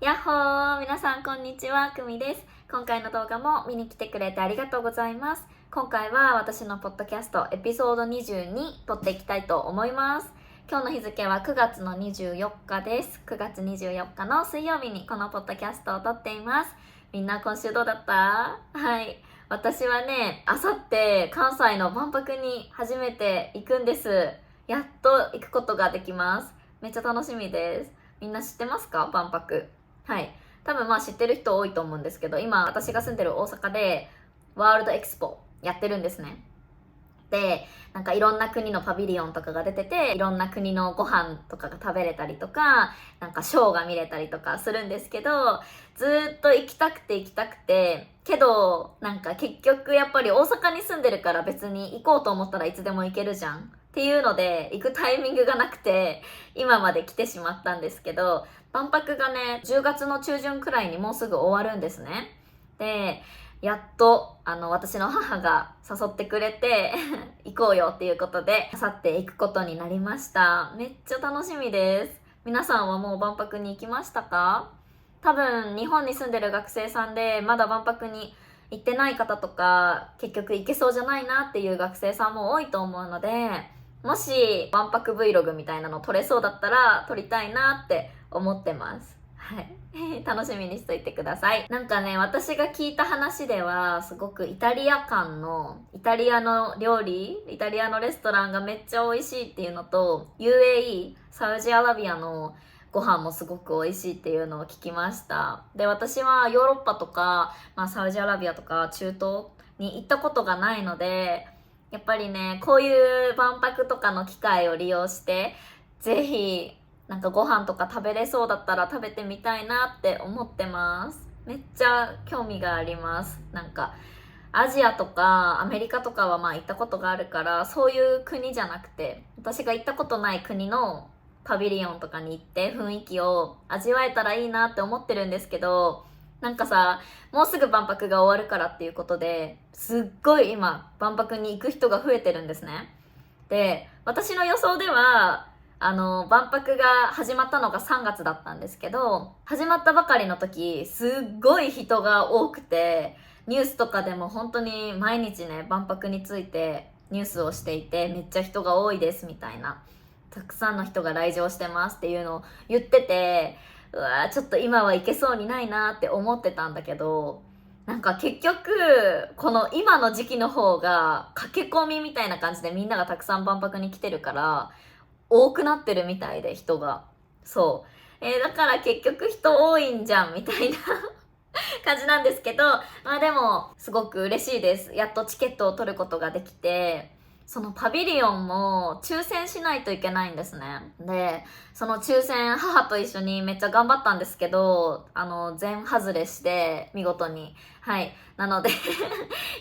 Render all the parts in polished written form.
やっほー、皆さんこんにちは、くみです。今回の動画も見に来てくれてありがとうございます。今回は私のポッドキャストエピソード22撮っていきたいと思います。今日の日付は9月の24日です。9月24日の水曜日にこのポッドキャストを撮っています。みんな今週どうだった？はい。私はね、あさって関西の万博に初めて行くんです。やっと行くことができます。めっちゃ楽しみです。みんな知ってますか？万博。はい。多分知ってる人多いと思うんですけど、今私が住んでる大阪でワールドエクスポやってるんですね。で、なんかいろんな国のパビリオンとかが出てて、いろんな国のご飯とかが食べれたりとか、なんかショーが見れたりとかするんですけど、ずーっと行きたくて、けど、なんか結局やっぱり大阪に住んでるから別に行こうと思ったらいつでも行けるじゃん。っていうので、行くタイミングがなくて、今まで来てしまったんですけど、万博がね、10月の中旬くらいにもうすぐ終わるんですね。で、やっと、私の母が誘ってくれて行こうよっていうことで、あさって行くことになりました。めっちゃ楽しみです。皆さんはもう万博に行きましたか？多分、日本に住んでる学生さんで、まだ万博に行ってない方とか、結局行けそうじゃないなっていう学生さんも多いと思うので、もし、万博 Vlog みたいなの撮れそうだったら、撮りたいなって思ってます。はい。楽しみにしといてください。なんかね、私が聞いた話では、すごくイタリアの料理、イタリアのレストランがめっちゃ美味しいっていうのと、UAE、サウジアラビアのご飯もすごく美味しいっていうのを聞きました。で、私はヨーロッパとか、サウジアラビアとか中東に行ったことがないので、やっぱりね、こういう万博とかの機会を利用して、ぜひ、なんかご飯とか食べれそうだったら食べてみたいなって思ってます。めっちゃ興味があります。なんか、アジアとかアメリカとかは行ったことがあるから、そういう国じゃなくて、私が行ったことない国のパビリオンとかに行って雰囲気を味わえたらいいなって思ってるんですけど、なんかさ、もうすぐ万博が終わるからっていうことで、すっごい今、万博に行く人が増えてるんですね。で、私の予想では、万博が始まったのが3月だったんですけど、始まったばかりの時、すっごい人が多くて、ニュースとかでも本当に毎日ね、万博についてニュースをしていて、めっちゃ人が多いですみたいな。たくさんの人が来場してますっていうのを言ってて、うわーちょっと今は行けそうにないなって思ってたんだけど、なんか結局、この今の時期の方が駆け込みみたいな感じでみんながたくさん万博に来てるから、多くなってるみたいで人が。そう。だから結局人多いんじゃんみたいな感じなんですけど、でも、すごく嬉しいです。やっとチケットを取ることができて、そのパビリオンも抽選しないといけないんですね。で、その抽選、母と一緒にめっちゃ頑張ったんですけど、全外れして、見事に。はい。なので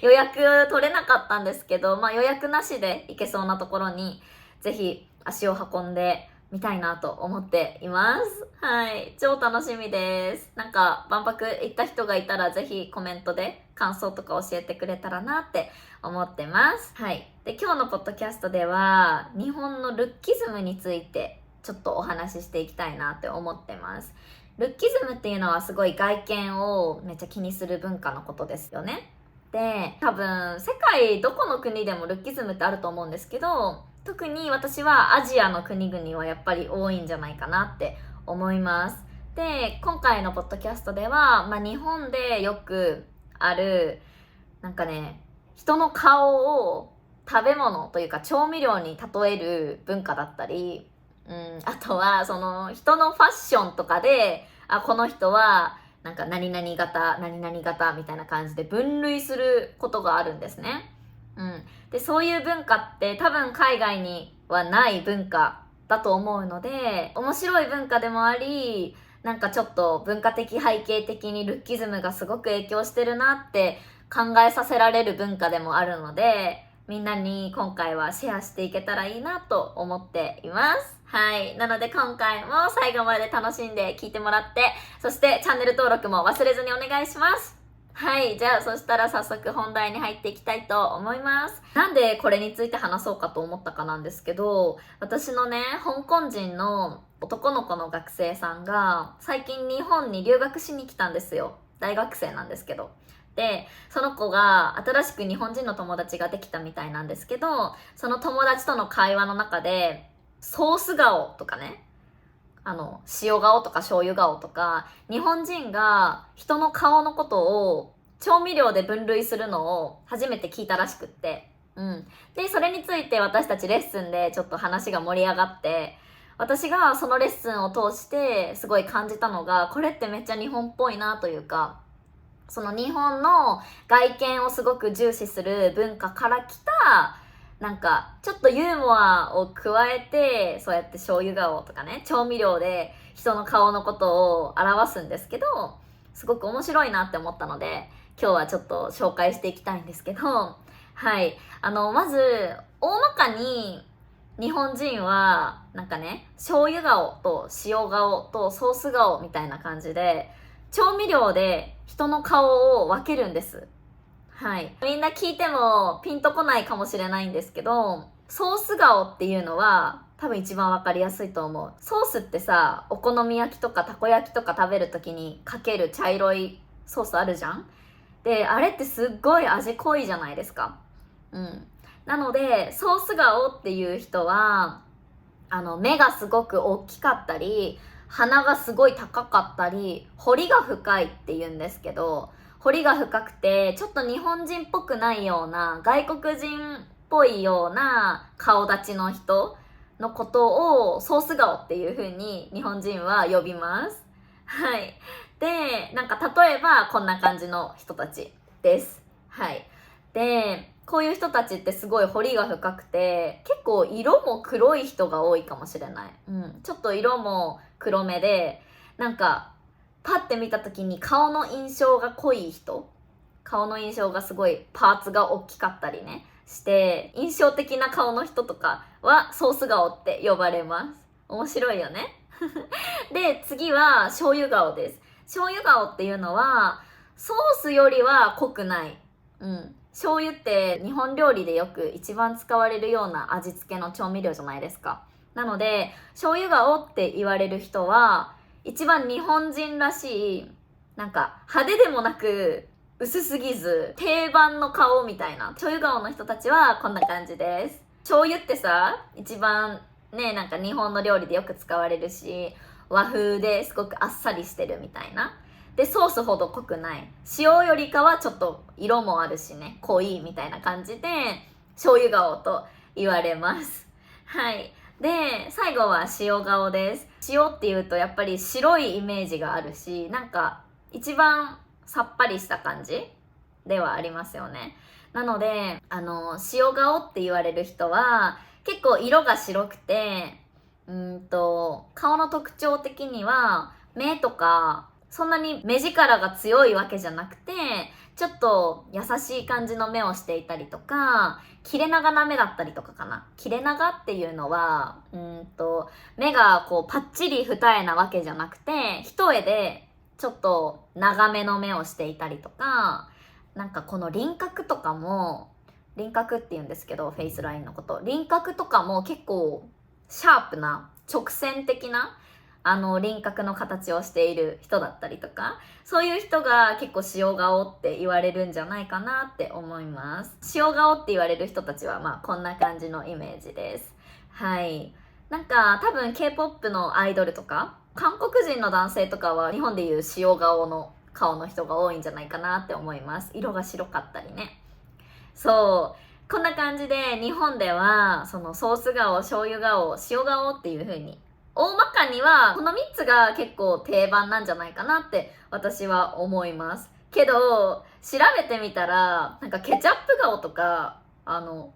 予約取れなかったんですけど、予約なしで行けそうなところに、ぜひ足を運んでみたいなと思っています。はい。超楽しみです。なんか、万博行った人がいたらぜひコメントで感想とか教えてくれたらなって思ってます。はい。で、今日のポッドキャストでは、日本のルッキズムについてちょっとお話ししていきたいなって思ってます。ルッキズムっていうのはすごい外見をめっちゃ気にする文化のことですよね。で、多分、世界どこの国でもルッキズムってあると思うんですけど、特に私はアジアの国々はやっぱり多いんじゃないかなって思います。で、今回のポッドキャストでは、日本でよくある、なんかね、人の顔を食べ物というか調味料に例える文化だったり、あとはその人のファッションとかで、この人はなんか何々型、何々型みたいな感じで分類することがあるんですね。で、そういう文化って多分海外にはない文化だと思うので、面白い文化でもあり、なんかちょっと文化的背景的にルッキズムがすごく影響してるなって考えさせられる文化でもあるので、みんなに今回はシェアしていけたらいいなと思っています。はい。なので今回も最後まで楽しんで聞いてもらって、そしてチャンネル登録も忘れずにお願いします。はい、じゃあそしたら早速本題に入っていきたいと思います。なんでこれについて話そうかと思ったかなんですけど、私のね、香港人の男の子の学生さんが最近日本に留学しに来たんですよ。大学生なんですけど。で、その子が新しく日本人の友達ができたみたいなんですけど、その友達との会話の中で、ソース顔とかね、塩顔とか醤油顔とか、日本人が人の顔のことを調味料で分類するのを初めて聞いたらしくって。うん。で、それについて私たちレッスンでちょっと話が盛り上がって、私がそのレッスンを通してすごい感じたのが、これってめっちゃ日本っぽいなというか、その日本の外見をすごく重視する文化から来た、なんかちょっとユーモアを加えて、そうやって醤油顔とかね、調味料で人の顔のことを表すんですけど、すごく面白いなって思ったので、今日はちょっと紹介していきたいんですけど、はい。まず、大まかに日本人は、なんかね、醤油顔と塩顔とソース顔みたいな感じで、調味料で人の顔を分けるんです。はい。みんな聞いてもピンとこないかもしれないんですけど、ソース顔っていうのは多分一番わかりやすいと思う。ソースってさ、お好み焼きとかたこ焼きとか食べるときにかける茶色いソースあるじゃん。で、あれってすっごい味濃いじゃないですか。うん。なので、ソース顔っていう人は、目がすごく大きかったり、鼻がすごい高かったり、彫りが深いって言うんですけど、彫りが深くて、ちょっと日本人っぽくないような、外国人っぽいような顔立ちの人のことをソース顔っていう風に日本人は呼びます。はい。で、なんか例えばこんな感じの人たちです。はい。で、こういう人たちってすごい彫りが深くて、結構色も黒い人が多いかもしれない。うん。ちょっと色も黒めで、なんか、パッて見た時に顔の印象が濃い人、顔の印象がすごいパーツが大きかったりね、して、印象的な顔の人とかはソース顔って呼ばれます。面白いよね。で、次は醤油顔です。醤油顔っていうのは、ソースよりは濃くない。うん。醤油って日本料理でよく一番使われるような味付けの調味料じゃないですか。なので、醤油顔って言われる人は、一番日本人らしい、なんか派手でもなく、薄すぎず、定番の顔みたいな。醤油顔の人たちはこんな感じです。醤油ってさ、一番ね、なんか日本の料理でよく使われるし、和風ですごくあっさりしてるみたいな。で、ソースほど濃くない。塩よりかはちょっと色もあるしね、濃いみたいな感じで、醤油顔と言われます。はい。で、最後は塩顔です。塩っていうとやっぱり白いイメージがあるし、なんか一番さっぱりした感じではありますよね。なので、塩顔って言われる人は、結構色が白くて、顔の特徴的には、目とか、そんなに目力が強いわけじゃなくて、ちょっと優しい感じの目をしていたりとか、切れ長な目だったりとかかな。切れ長っていうのは、目がこうパッチリ二重なわけじゃなくて、一重でちょっと長めの目をしていたりとか、なんかこの輪郭とかも、輪郭って言うんですけど、フェイスラインのこと。輪郭とかも結構シャープな、直線的な、輪郭の形をしている人だったりとか、そういう人が結構塩顔って言われるんじゃないかなって思います。塩顔って言われる人たちは、まあこんな感じのイメージです。はい。なんか多分 K-POP のアイドルとか、韓国人の男性とかは日本でいう塩顔の顔の人が多いんじゃないかなって思います。色が白かったりね。そう。こんな感じで日本ではそのソース顔、醤油顔、塩顔っていう風に大まかにはこの3つが結構定番なんじゃないかなって私は思います。けど調べてみたらなんかケチャップ顔とか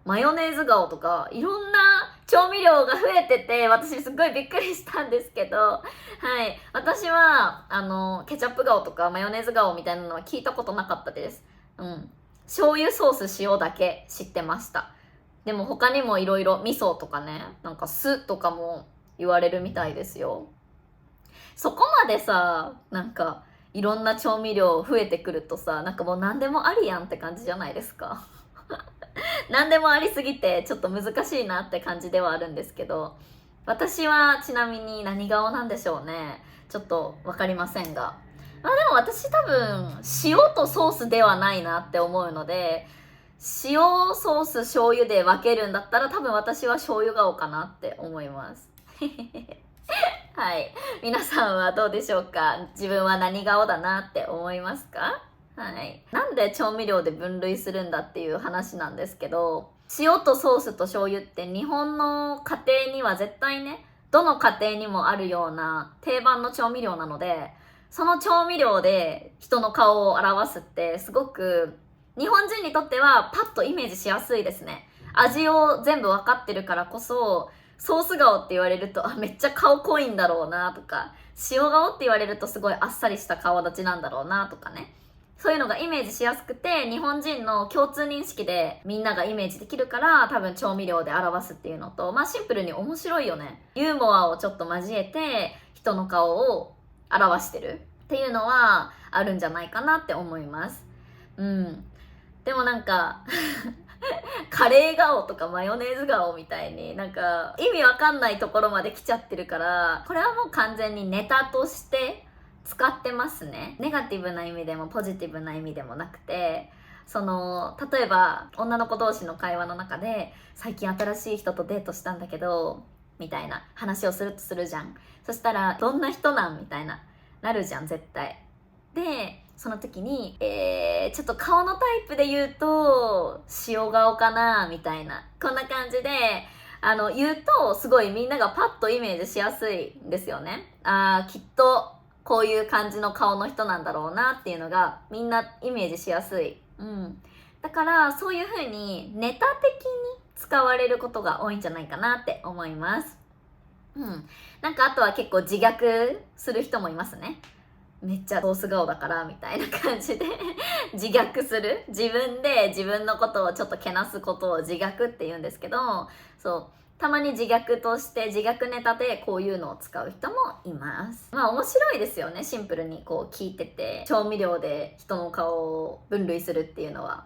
マヨネーズ顔とかいろんな調味料が増えてて私すっごいびっくりしたんですけど、はい、私はケチャップ顔とかマヨネーズ顔みたいなのは聞いたことなかったです。うん。醤油ソース塩だけ知ってました。でも他にもいろいろ味噌とかね、なんか酢とかも言われるみたいですよ。そこまでさ、なんかいろんな調味料増えてくるとさ、なんかもう何でもありやんって感じじゃないですか。何でもありすぎてちょっと難しいなって感じではあるんですけど、私はちなみに何顔なんでしょうね。ちょっとわかりませんが。まあでも私多分塩とソースではないなって思うので、塩ソース醤油で分けるんだったら多分私は醤油顔かなって思います。はい。皆さんはどうでしょうか？自分は何顔だなって思いますか？はい。なんで調味料で分類するんだっていう話なんですけど、塩とソースと醤油って日本の家庭には絶対ね、どの家庭にもあるような定番の調味料なので、その調味料で人の顔を表すってすごく日本人にとってはパッとイメージしやすいですね。味を全部分かってるからこそ、ソース顔って言われると、あ、めっちゃ顔濃いんだろうなとか、塩顔って言われるとすごいあっさりした顔立ちなんだろうなとかね。そういうのがイメージしやすくて、日本人の共通認識でみんながイメージできるから、多分調味料で表すっていうのと、まあシンプルに面白いよね。ユーモアをちょっと交えて、人の顔を表してるっていうのはあるんじゃないかなって思います。うん。でもなんかカレー顔とかマヨネーズ顔みたいになんか意味わかんないところまで来ちゃってるから、これはもう完全にネタとして使ってますね。ネガティブな意味でもポジティブな意味でもなくて、その例えば女の子同士の会話の中で最近新しい人とデートしたんだけどみたいな話をするとするじゃん。そしたらどんな人なんみたいななるじゃん絶対。でその時に、ちょっと顔のタイプで言うと塩顔かなみたいな、こんな感じで言うとすごいみんながパッとイメージしやすいんですよね。きっとこういう感じの顔の人なんだろうなっていうのがみんなイメージしやすい。だからそういう風にネタ的に使われることが多いんじゃないかなって思います。なんかあとは結構自虐する人もいますね。めっちゃソース顔だからみたいな感じで自虐する、自分で自分のことをちょっとけなすことを自虐って言うんですけど、そうたまに自虐として自虐ネタでこういうのを使う人もいます。まあ面白いですよね、シンプルにこう聞いてて。調味料で人の顔を分類するっていうのは、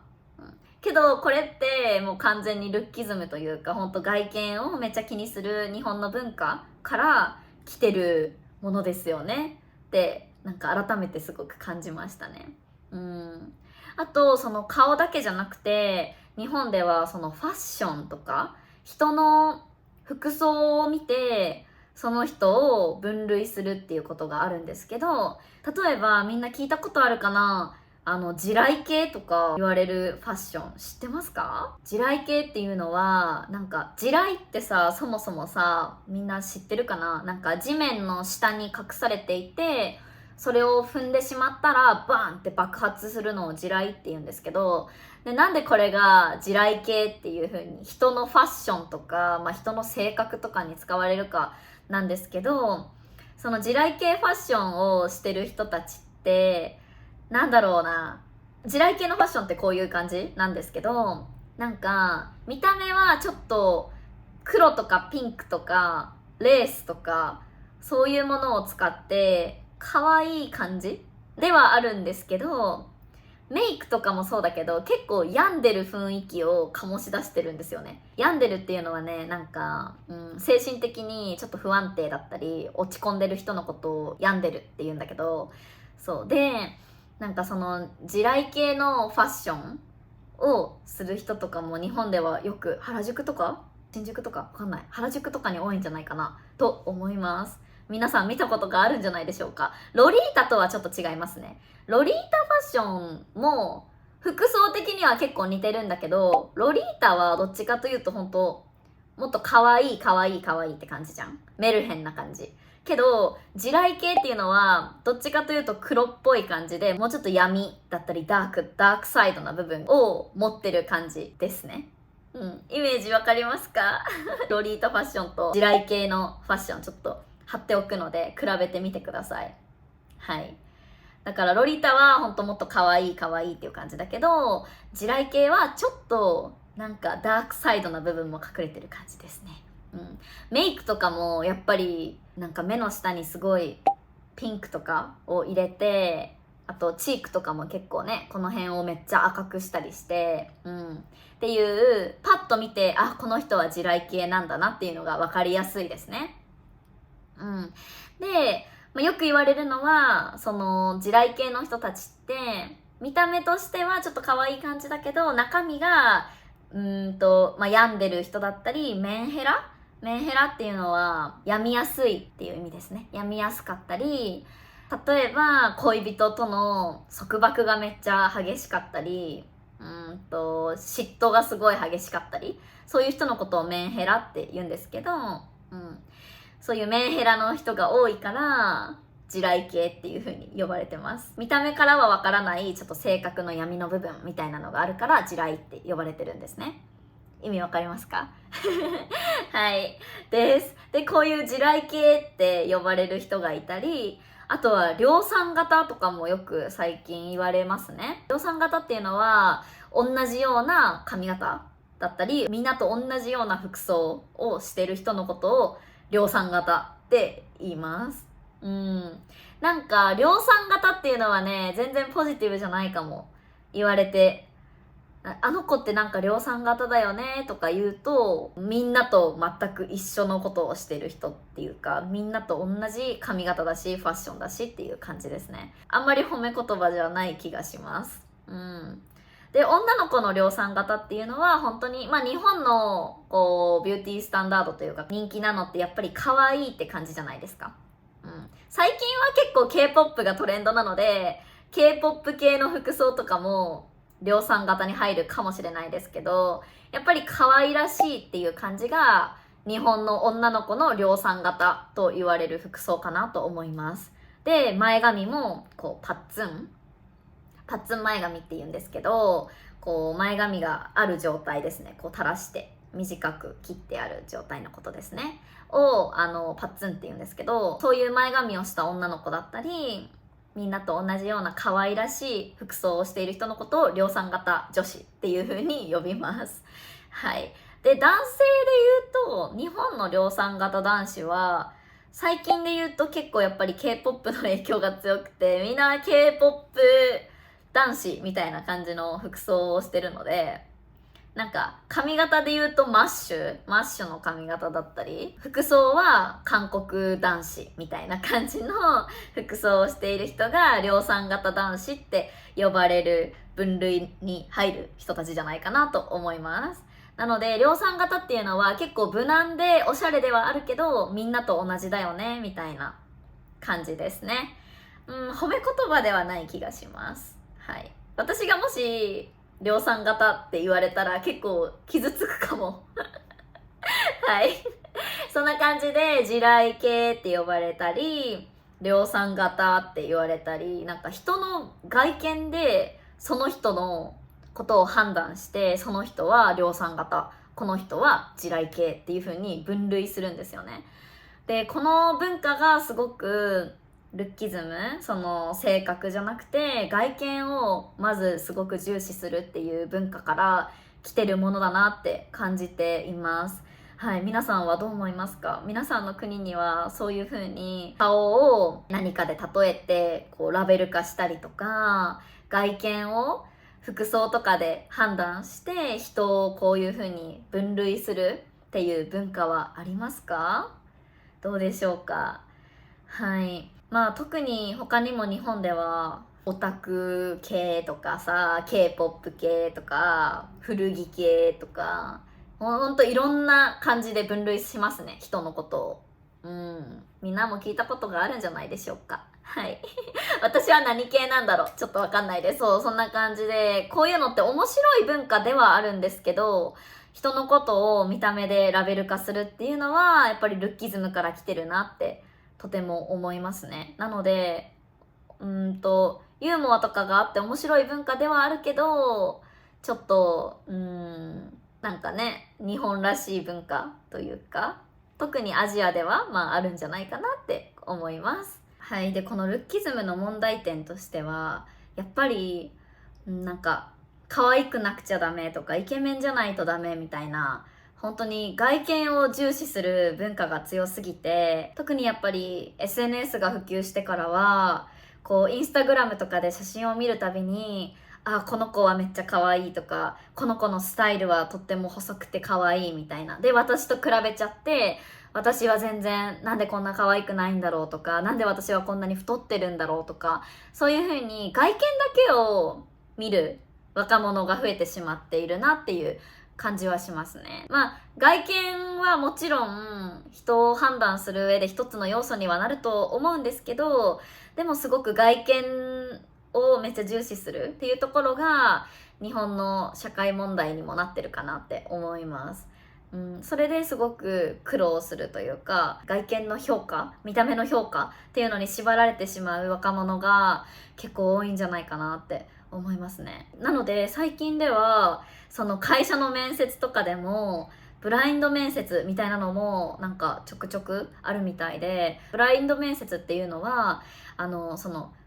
けどこれってもう完全にルッキズムというか、本当外見をめっちゃ気にする日本の文化から来てるものですよねってなんか改めてすごく感じましたね。あとその顔だけじゃなくて、日本ではそのファッションとか人の服装を見てその人を分類するっていうことがあるんですけど、例えばみんな聞いたことあるかな、地雷系とか言われるファッション知ってますか？地雷系っていうのは、なんか地雷ってさ、そもそもさ、みんな知ってるかな？なんか地面の下に隠されていて、それを踏んでしまったらバーンって爆発するのを地雷って言うんですけど、でなんでこれが地雷系っていう風に人のファッションとか、人の性格とかに使われるかなんですけど、その地雷系ファッションをしてる人たちってなんだろうな、地雷系のファッションってこういう感じなんですけど、なんか見た目はちょっと黒とかピンクとかレースとかそういうものを使って可愛い感じではあるんですけど、メイクとかもそうだけど結構病んでる雰囲気を醸し出してるんですよね。病んでるっていうのはね、なんか、精神的にちょっと不安定だったり落ち込んでる人のことを病んでるって言うんだけど、そうでなんかその地雷系のファッションをする人とかも日本ではよく原宿とか新宿とかわかんない、原宿とかに多いんじゃないかなと思います。皆さん見たことがあるんじゃないでしょうか。ロリータとはちょっと違いますね。ロリータファッションも服装的には結構似てるんだけど、ロリータはどっちかというと本当もっと可愛い可愛い可愛いって感じじゃん。メルヘンな感じ。けど地雷系っていうのはどっちかというと黒っぽい感じで、もうちょっと闇だったりダークサイドな部分を持ってる感じですね。イメージわかりますか？ロリータファッションと地雷系のファッションちょっと貼っておくので比べてみてください。はい。だからロリータはほんともっと可愛い可愛いっていう感じだけど、地雷系はちょっとなんかダークサイドな部分も隠れてる感じですね。メイクとかもやっぱりなんか目の下にすごいピンクとかを入れてあとチークとかも結構ね、この辺をめっちゃ赤くしたりして、っていうパッと見て、あ、この人は地雷系なんだなっていうのが分かりやすいですね。で、よく言われるのは、その地雷系の人たちって見た目としてはちょっと可愛い感じだけど、中身が病んでる人だったり、メンヘラっていうのは病みやすいっていう意味ですね。病みやすかったり、例えば恋人との束縛がめっちゃ激しかったり、嫉妬がすごい激しかったり、そういう人のことをメンヘラって言うんですけど、そういうメンヘラの人が多いから地雷系っていう風に呼ばれてます。見た目からはわからないちょっと性格の闇の部分みたいなのがあるから地雷って呼ばれてるんですね。意味わかりますか？はいです。で、こういう地雷系って呼ばれる人がいたり、あとは量産型とかもよく最近言われますね。量産型っていうのは同じような髪型だったり、みんなと同じような服装をしてる人のことを量産型って言います。なんか量産型っていうのはね、全然ポジティブじゃないかも言われて、あの子ってなんか量産型だよねとか言うと、みんなと全く一緒のことをしてる人っていうか、みんなと同じ髪型だしファッションだしっていう感じですね。あんまり褒め言葉じゃない気がします。で、女の子の量産型っていうのは本当に、日本のこうビューティースタンダードというか人気なのってやっぱり可愛いって感じじゃないですか。最近は結構 K-POP がトレンドなので、K-POP 系の服装とかも量産型に入るかもしれないですけど、やっぱり可愛らしいっていう感じが日本の女の子の量産型と言われる服装かなと思います。で、前髪もこうパッツン前髪って言うんですけど、こう前髪がある状態ですね。こう垂らして短く切ってある状態のことですね。をパッツンって言うんですけど、そういう前髪をした女の子だったり、みんなと同じような可愛らしい服装をしている人のことを量産型女子っていう風に呼びます。はい。で、男性で言うと、日本の量産型男子は、最近で言うと結構やっぱり K-POP の影響が強くて、みんな K-POP 男子みたいな感じの服装をしてるので、なんか髪型で言うとマッシュの髪型だったり、服装は韓国男子みたいな感じの服装をしている人が量産型男子って呼ばれる分類に入る人たちじゃないかなと思います。なので量産型っていうのは結構無難でおしゃれではあるけど、みんなと同じだよねみたいな感じですね。褒め言葉ではない気がします。はい。私がもし量産型って言われたら結構傷つくかも。はい。そんな感じで地雷系って呼ばれたり、量産型って言われたり、なんか人の外見でその人のことを判断して、その人は量産型、この人は地雷系っていう風に分類するんですよね。で、この文化がすごくルッキズム、その性格じゃなくて外見をまずすごく重視するっていう文化から来てるものだなって感じています。はい、皆さんはどう思いますか？皆さんの国にはそういう風に顔を何かで例えてこうラベル化したりとか、外見を服装とかで判断して人をこういう風に分類するっていう文化はありますか？どうでしょうか？はい。特に他にも日本ではオタク系とかさ、K-POP 系とか古着系とか、ほんといろんな感じで分類しますね、人のことを。みんなも聞いたことがあるんじゃないでしょうか。はい。私は何系なんだろう、ちょっとわかんないです。そんな感じで、こういうのって面白い文化ではあるんですけど、人のことを見た目でラベル化するっていうのはやっぱりルッキズムから来てるなってとても思いますね。なのでユーモアとかがあって面白い文化ではあるけど、ちょっとなんかね、日本らしい文化というか、特にアジアではあるんじゃないかなって思います。はい。で、このルッキズムの問題点としてはやっぱりなんか可愛くなくちゃダメとかイケメンじゃないとダメみたいな、本当に外見を重視する文化が強すぎて、特にやっぱり SNS が普及してからはこうインスタグラムとかで写真を見るたびに、あ、この子はめっちゃ可愛いとか、この子のスタイルはとっても細くて可愛いみたいな。で、私と比べちゃって、私は全然なんでこんな可愛くないんだろうとか、なんで私はこんなに太ってるんだろうとか、そういう風に外見だけを見る若者が増えてしまっているなっていう感じはしますね。まあ外見はもちろん人を判断する上で一つの要素にはなると思うんですけど、でもすごく外見をめっちゃ重視するっていうところが日本の社会問題にもなってるかなって思います。それですごく苦労するというか、外見の評価、見た目の評価っていうのに縛られてしまう若者が結構多いんじゃないかなって思いますね。なので最近ではその会社の面接とかでもブラインド面接みたいなのもなんかちょくちょくあるみたいで、ブラインド面接っていうのは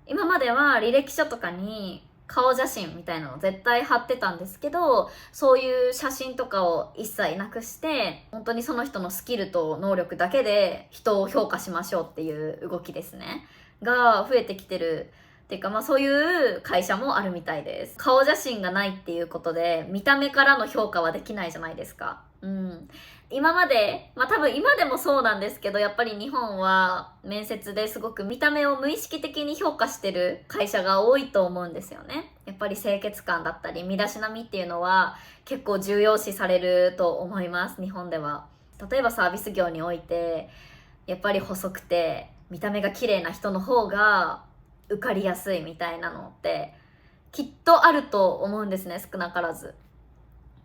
今までは履歴書とかに顔写真みたいなの絶対貼ってたんですけど、そういう写真とかを一切なくして、本当にその人のスキルと能力だけで人を評価しましょうっていう動きですねが増えてきてるっていうか、まあそういう会社もあるみたいです。顔写真がないっていうことで見た目からの評価はできないじゃないですか。今まで、まあ多分今でもそうなんですけど、やっぱり日本は面接ですごく見た目を無意識的に評価してる会社が多いと思うんですよね。やっぱり清潔感だったり身だしなみっていうのは結構重要視されると思います、日本では。例えばサービス業においてやっぱり細くて見た目が綺麗な人の方が受かりやすいみたいなのってきっとあると思うんですね、少なからず。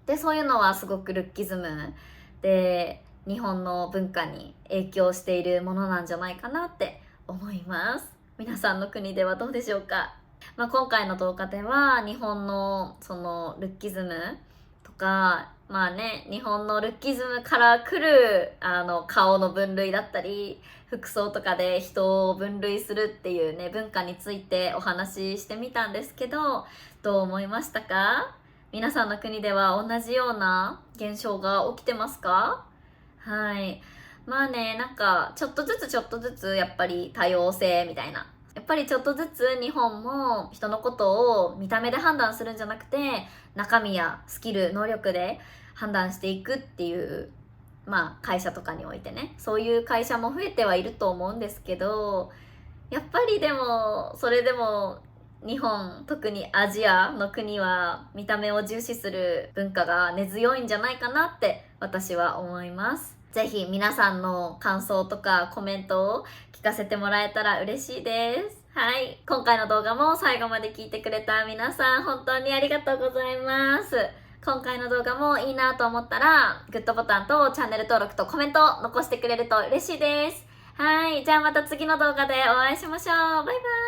で、そういうのはすごくルッキズムで日本の文化に影響しているものなんじゃないかなって思います。皆さんの国ではどうでしょうか。今回の動画では日本のそのルッキズムとか、日本のルッキズムから来る顔の分類だったり服装とかで人を分類するっていうね、文化についてお話ししてみたんですけど、どう思いましたか？皆さんの国では同じような現象が起きてますか？はい。なんかちょっとずつやっぱり多様性みたいな、やっぱりちょっとずつ日本も人のことを見た目で判断するんじゃなくて、中身やスキル、能力で判断していくっていう、会社とかにおいてね、そういう会社も増えてはいると思うんですけど、やっぱりでもそれでも日本、特にアジアの国は見た目を重視する文化が根強いんじゃないかなって私は思います。ぜひ皆さんの感想とかコメントを聞かせてもらえたら嬉しいです。はい。今回の動画も最後まで聞いてくれた皆さん本当にありがとうございます。今回の動画もいいなと思ったらグッドボタンとチャンネル登録とコメント残してくれると嬉しいです。はい。じゃあまた次の動画でお会いしましょう。バイバイ。